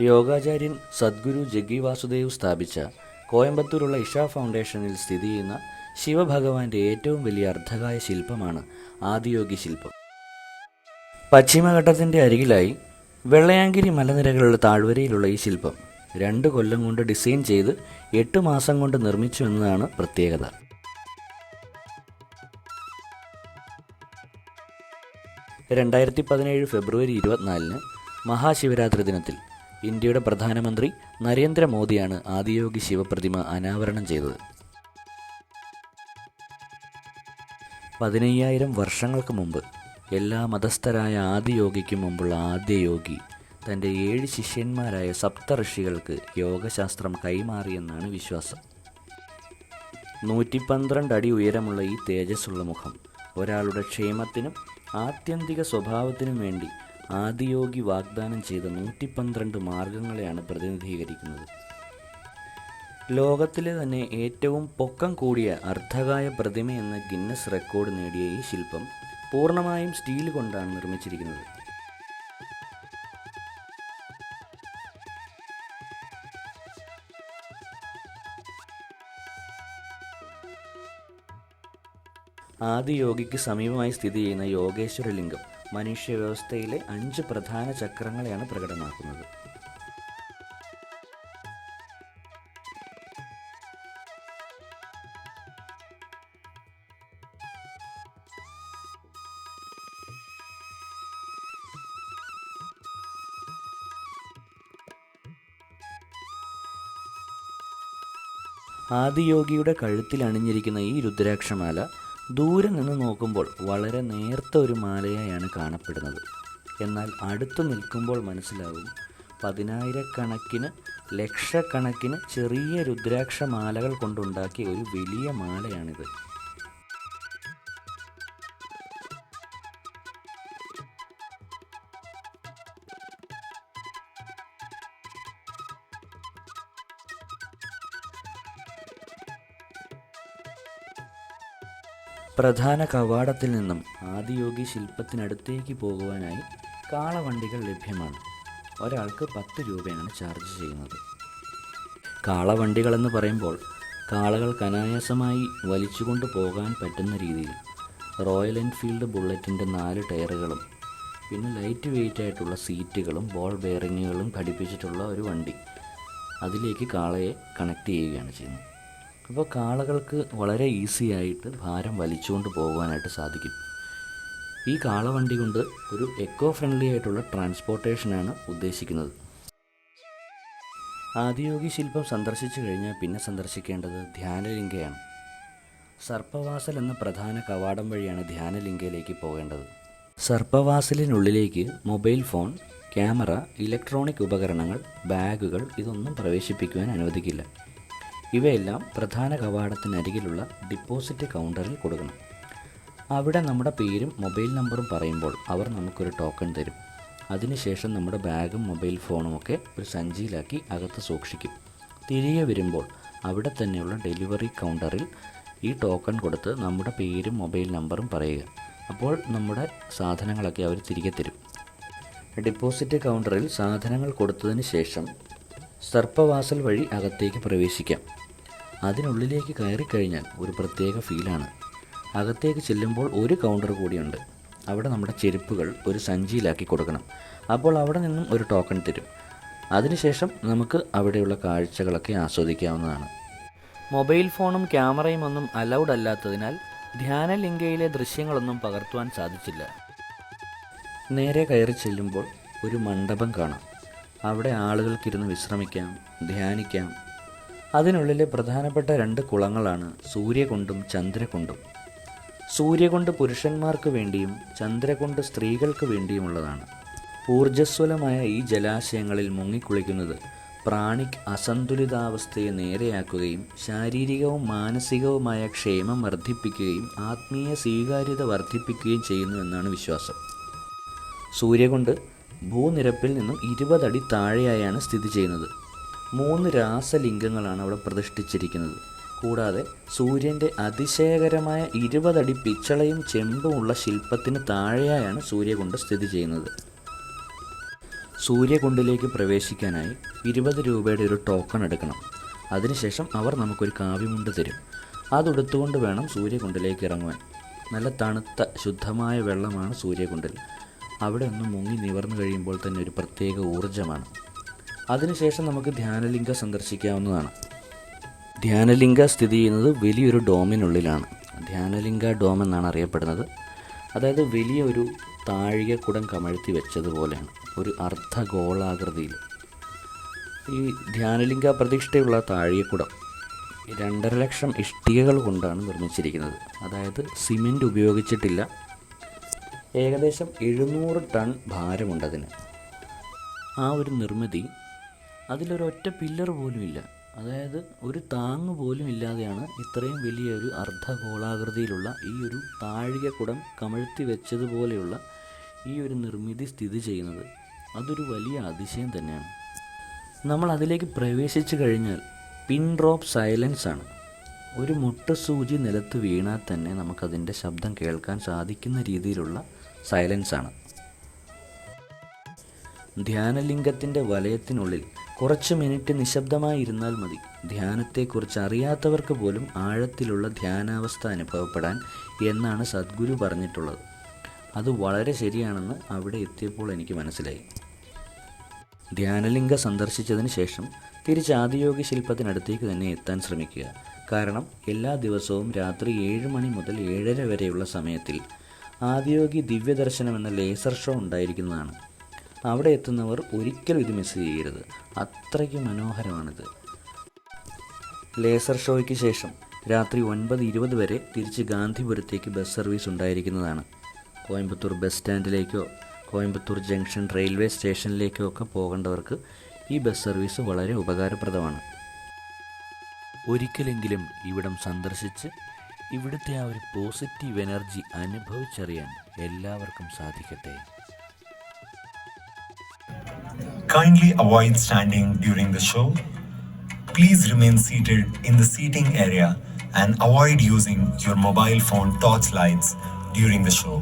യോഗാചാര്യൻ സദ്ഗുരു ജഗ്ഗി വാസുദേവ് സ്ഥാപിച്ച കോയമ്പത്തൂരുള്ള ഇഷ ഫൗണ്ടേഷനിൽ സ്ഥിതി ചെയ്യുന്ന ശിവഭഗവാന്റെ ഏറ്റവും വലിയ അർദ്ധകായ ശില്പമാണ് ആദിയോഗി ശില്പം. പശ്ചിമഘട്ടത്തിൻ്റെ അരികിലായി വെള്ളയാങ്കിരി മലനിരകളുടെ താഴ്വരയിലുള്ള ഈ ശില്പം 2 കൊല്ലം കൊണ്ട് ഡിസൈൻ ചെയ്ത് 8 മാസം കൊണ്ട് നിർമ്മിച്ചു എന്നതാണ് പ്രത്യേകത. ഫെബ്രുവരി 24 മഹാശിവരാത്രി ദിനത്തിൽ ഇന്ത്യയുടെ പ്രധാനമന്ത്രി നരേന്ദ്രമോദിയാണ് ആദിയോഗി ശിവപ്രതിമ അനാവരണം ചെയ്തത്. 15,000 വർഷങ്ങൾക്ക് മുമ്പ് എല്ലാ മതസ്ഥരായ ആദിയോഗിക്കും മുമ്പുള്ള ആദ്യ യോഗി തൻ്റെ 7 ശിഷ്യന്മാരായ സപ്തഋഷികൾക്ക് യോഗശാസ്ത്രം കൈമാറിയെന്നാണ് വിശ്വാസം. 112 അടി ഉയരമുള്ള ഈ തേജസ്സുള്ള മുഖം ഒരാളുടെ ക്ഷേമത്തിനും ആത്യന്തിക സ്വഭാവത്തിനും വേണ്ടി ആദിയോഗി വാഗ്ദാനം ചെയ്ത 112 മാർഗങ്ങളെയാണ് പ്രതിനിധീകരിക്കുന്നത്. ലോകത്തിലെ തന്നെ ഏറ്റവും പൊക്കം കൂടിയ അർദ്ധകായ പ്രതിമ എന്ന ഗിന്നസ് റെക്കോർഡ് നേടിയ ഈ ശില്പം പൂർണ്ണമായും സ്റ്റീൽ കൊണ്ടാണ് നിർമ്മിച്ചിരിക്കുന്നത്. ആദിയോഗിക്ക് സമീപമായി സ്ഥിതി ചെയ്യുന്ന യോഗേശ്വര ലിംഗം മനുഷ്യവ്യവസ്ഥയിലെ 5 പ്രധാന ചക്രങ്ങളെയാണ് പ്രകടമാക്കുന്നത്. ആദിയോഗിയുടെ കഴുത്തിൽ അണിഞ്ഞിരിക്കുന്ന ഈ രുദ്രാക്ഷമാല ദൂരെ നിന്ന് നോക്കുമ്പോൾ വളരെ നേർത്ത ഒരു മാലയായാണ് കാണപ്പെടുന്നത്. എന്നാൽ അടുത്തു നിൽക്കുമ്പോൾ മനസ്സിലാവും 10,000-കണക്കിന് ലക്ഷക്കണക്കിന് ചെറിയ രുദ്രാക്ഷമാലകൾ കൊണ്ടുണ്ടാക്കിയ ഒരു വലിയ മാലയാണിത്. പ്രധാന കവാടത്തിൽ നിന്നും ആദിയോഗി ശില്പത്തിനടുത്തേക്ക് പോകുവാനായി കാളവണ്ടികൾ ലഭ്യമാണ്. ഒരാൾക്ക് 10 രൂപയാണ് ചാർജ് ചെയ്യുന്നത്. കാളവണ്ടികളെന്ന് പറയുമ്പോൾ കാളകൾക്ക് അനായാസമായി വലിച്ചുകൊണ്ട് പോകാൻ പറ്റുന്ന രീതിയിൽ റോയൽ എൻഫീൽഡ് ബുള്ളറ്റിൻ്റെ 4 ടയറുകളും പിന്നെ ലൈറ്റ് വെയിറ്റ് ആയിട്ടുള്ള സീറ്റുകളും ബോൾ ബെയറിങ്ങുകളും ഘടിപ്പിച്ചിട്ടുള്ള ഒരു വണ്ടി, അതിലേക്ക് കാളയെ കണക്ട് ചെയ്യുകയാണ് ചെയ്യുന്നത്. അപ്പോൾ കാളകൾക്ക് വളരെ ഈസി ആയിട്ട് ഭാരം വലിച്ചുകൊണ്ട് പോകുവാനായിട്ട് സാധിക്കും. ഈ കാളവണ്ടി കൊണ്ട് ഒരു എക്കോ ഫ്രണ്ട്ലി ആയിട്ടുള്ള ട്രാൻസ്പോർട്ടേഷനാണ് ഉദ്ദേശിക്കുന്നത്. ആദിയോഗി ശില്പം സന്ദർശിച്ചു കഴിഞ്ഞാൽ പിന്നെ സന്ദർശിക്കേണ്ടത് ധ്യാനലിംഗയാണ്. സർപ്പവാസൽ എന്ന പ്രധാന കവാടം വഴിയാണ് ധ്യാനലിംഗയിലേക്ക് പോകേണ്ടത്. സർപ്പവാസലിനുള്ളിലേക്ക് മൊബൈൽ ഫോൺ, ക്യാമറ, ഇലക്ട്രോണിക് ഉപകരണങ്ങൾ, ബാഗുകൾ ഇതൊന്നും പ്രവേശിപ്പിക്കുവാൻ അനുവദിക്കില്ല. ഇവയെല്ലാം പ്രധാന കവാടത്തിനരികിലുള്ള ഡിപ്പോസിറ്റ് കൗണ്ടറിൽ കൊടുക്കണം. അവിടെ നമ്മുടെ പേരും മൊബൈൽ നമ്പറും പറയുമ്പോൾ അവർ നമുക്കൊരു ടോക്കൺ തരും. അതിനുശേഷം നമ്മുടെ ബാഗും മൊബൈൽ ഫോണും ഒക്കെ ഒരു സഞ്ചിയിലാക്കി അകത്ത് സൂക്ഷിക്കും. തിരികെ വരുമ്പോൾ അവിടെ തന്നെയുള്ള ഡെലിവറി കൗണ്ടറിൽ ഈ ടോക്കൺ കൊടുത്ത് നമ്മുടെ പേരും മൊബൈൽ നമ്പറും പറയുക. അപ്പോൾ നമ്മുടെ സാധനങ്ങളൊക്കെ അവർ തിരികെ തരും. ഡിപ്പോസിറ്റ് കൗണ്ടറിൽ സാധനങ്ങൾ കൊടുത്തതിന് ശേഷം സർപ്പവാസൽ വഴി അകത്തേക്ക് പ്രവേശിക്കാം. അതിനുള്ളിലേക്ക് കയറിക്കഴിഞ്ഞാൽ ഒരു പ്രത്യേക ഫീലാണ്. അകത്തേക്ക് ചെല്ലുമ്പോൾ ഒരു കൗണ്ടർ കൂടിയുണ്ട്. അവിടെ നമ്മുടെ ചെരുപ്പുകൾ ഒരു സഞ്ചിയിലാക്കി കൊടുക്കണം. അപ്പോൾ അവിടെ നിന്നും ഒരു ടോക്കൺ തരും. അതിനുശേഷം നമുക്ക് അവിടെയുള്ള കാഴ്ചകളൊക്കെ ആസ്വദിക്കാവുന്നതാണ്. മൊബൈൽ ഫോണും ക്യാമറയും ഒന്നും അലൗഡ് അല്ലാത്തതിനാൽ ധ്യാനലിംഗയിലെ ദൃശ്യങ്ങളൊന്നും പകർത്തുവാൻ സാധിച്ചില്ല. നേരെ കയറി ചെല്ലുമ്പോൾ ഒരു മണ്ഡപം കാണാം. അവിടെ ആളുകൾക്കിരുന്ന് വിശ്രമിക്കാം, ധ്യാനിക്കാം. അതിനുള്ളിലെ പ്രധാനപ്പെട്ട 2 കുളങ്ങളാണ് സൂര്യകുണ്ടും ചന്ദ്രകുണ്ടും. സൂര്യകുണ്ട് പുരുഷന്മാർക്ക് വേണ്ടിയും ചന്ദ്രകുണ്ട് സ്ത്രീകൾക്ക് വേണ്ടിയുമുള്ളതാണ്. ഊർജ്ജസ്വലമായ ഈ ജലാശയങ്ങളിൽ മുങ്ങിക്കുളിക്കുന്നത് പ്രാണിക് അസന്തുലിതാവസ്ഥയെ നേരെയാക്കുകയും ശാരീരികവും മാനസികവുമായ ക്ഷേമം വർദ്ധിപ്പിക്കുകയും ആത്മീയ സ്വീകാര്യത വർദ്ധിപ്പിക്കുകയും ചെയ്യുന്നു എന്നാണ് വിശ്വാസം. സൂര്യകുണ്ട് ഭൂനിരപ്പിൽ നിന്നും 20 അടി താഴെയായാണ് സ്ഥിതി ചെയ്യുന്നത്. 3 രാസലിംഗങ്ങളാണ് അവിടെ പ്രതിഷ്ഠിച്ചിരിക്കുന്നത്. കൂടാതെ സൂര്യൻ്റെ അതിശയകരമായ 20 അടി പിച്ചളയും ചെമ്പുമുള്ള ശില്പത്തിന് താഴെയായാണ് സൂര്യകുണ്ട് സ്ഥിതി ചെയ്യുന്നത്. സൂര്യകുണ്ടിലേക്ക് പ്രവേശിക്കാനായി 20 രൂപയുടെ ഒരു ടോക്കൺ എടുക്കണം. അതിനുശേഷം അവർ നമുക്കൊരു കാവിമുണ്ട് തരും. അതെടുത്തുകൊണ്ട് വേണം സൂര്യകുണ്ടിലേക്ക് ഇറങ്ങുവാൻ. നല്ല തണുത്ത ശുദ്ധമായ വെള്ളമാണ് സൂര്യകുണ്ടിൽ. അവിടെ ഒന്ന് മുങ്ങി നിവർന്നു കഴിയുമ്പോൾ തന്നെ ഒരു പ്രത്യേക ഊർജ്ജമാണ്. അതിനുശേഷം നമുക്ക് ധ്യാനലിംഗ സന്ദർശിക്കാവുന്നതാണ്. ധ്യാനലിംഗ സ്ഥിതി ചെയ്യുന്നത് വലിയൊരു ഡോമിനുള്ളിലാണ്. ധ്യാനലിംഗ ഡോം എന്നാണ് അറിയപ്പെടുന്നത്. അതായത് വലിയൊരു താഴികക്കുടം കമഴ്ത്തി വെച്ചതുപോലെയാണ്, ഒരു അർദ്ധഗോളാകൃതിയിൽ. ഈ ധ്യാനലിംഗ പ്രതിഷ്ഠയുള്ള താഴികക്കുടം 2.5 ലക്ഷം ഇഷ്ടികകൾ കൊണ്ടാണ് നിർമ്മിച്ചിരിക്കുന്നത്. അതായത് സിമെൻറ്റ് ഉപയോഗിച്ചിട്ടില്ല. ഏകദേശം 700 ടൺ ഭാരമുണ്ടതിന്. ആ ഒരു നിർമ്മിതി, അതിലൊരൊറ്റ പില്ലർ പോലുമില്ല. അതായത് ഒരു താങ്ങ് പോലും ഇല്ലാതെയാണ് ഇത്രയും വലിയൊരു അർദ്ധഗോളാകൃതിയിലുള്ള ഈ ഒരു താഴികക്കുടം കമഴ്ത്തി വെച്ചതുപോലെയുള്ള ഈ ഒരു നിർമ്മിതി സ്ഥിതി ചെയ്യുന്നത്. അതൊരു വലിയ അതിശയം തന്നെയാണ്. നമ്മൾ അതിലേക്ക് പ്രവേശിച്ചു കഴിഞ്ഞാൽ പിൻ ഡ്രോപ്പ് സൈലൻസ് ആണ്. ഒരു മുട്ടസൂചി നിലത്ത് വീണാൽ തന്നെ നമുക്കതിൻ്റെ ശബ്ദം കേൾക്കാൻ സാധിക്കുന്ന രീതിയിലുള്ള സൈലൻസ് ആണ്. ധ്യാനലിംഗത്തിൻ്റെ വലയത്തിനുള്ളിൽ കുറച്ച് മിനിറ്റ് നിശബ്ദമായി ഇരുന്നാൽ മതി. ധ്യാനത്തെക്കുറിച്ച് അറിയാത്തവർക്ക് പോലും ആഴത്തിലുള്ള ധ്യാനാവസ്ഥ അനുഭവപ്പെടാൻ എന്നാണ് സദ്ഗുരു പറഞ്ഞിട്ടുള്ളത്. അത് വളരെ ശരിയാണെന്ന് അവിടെ എത്തിയപ്പോൾ എനിക്ക് മനസ്സിലായി. ധ്യാനലിംഗ സന്ദർശിച്ചതിന് ശേഷം തിരിച്ച് ആദിയോഗി ശില്പത്തിനടുത്തേക്ക് തന്നെ എത്താൻ ശ്രമിക്കുക. കാരണം എല്ലാ ദിവസവും രാത്രി 7 മണി മുതൽ 7:30 വരെയുള്ള സമയത്തിൽ ആദിയോഗി ദിവ്യദർശനം എന്ന ലേസർ ഷോ ഉണ്ടായിരിക്കുന്നതാണ്. അവിടെ എത്തുന്നവർ ഒരിക്കലും ഇത് മിസ് ചെയ്യരുത്. അത്രയ്ക്ക് മനോഹരമാണിത്. ലേസർ ഷോയ്ക്ക് ശേഷം രാത്രി 9:20 വരെ തിരിച്ച് ഗാന്ധിപുരത്തേക്ക് ബസ് സർവീസ് ഉണ്ടായിരിക്കുന്നതാണ്. കോയമ്പത്തൂർ ബസ് സ്റ്റാൻഡിലേക്കോ കോയമ്പത്തൂർ ജംഗ്ഷൻ റെയിൽവേ സ്റ്റേഷനിലേക്കോ ഒക്കെ പോകേണ്ടവർക്ക് ഈ ബസ് സർവീസ് വളരെ ഉപകാരപ്രദമാണ്. ഒരിക്കലെങ്കിലും ഇവിടം സന്ദർശിച്ച് ഇവിടുത്തെ ആ ഒരു പോസിറ്റീവ് എനർജി അനുഭവിച്ചറിയാൻ എല്ലാവർക്കും സാധിക്കട്ടെ. Kindly avoid standing during the show. Please remain seated in the seating area and avoid using your mobile phone torch lights during the show.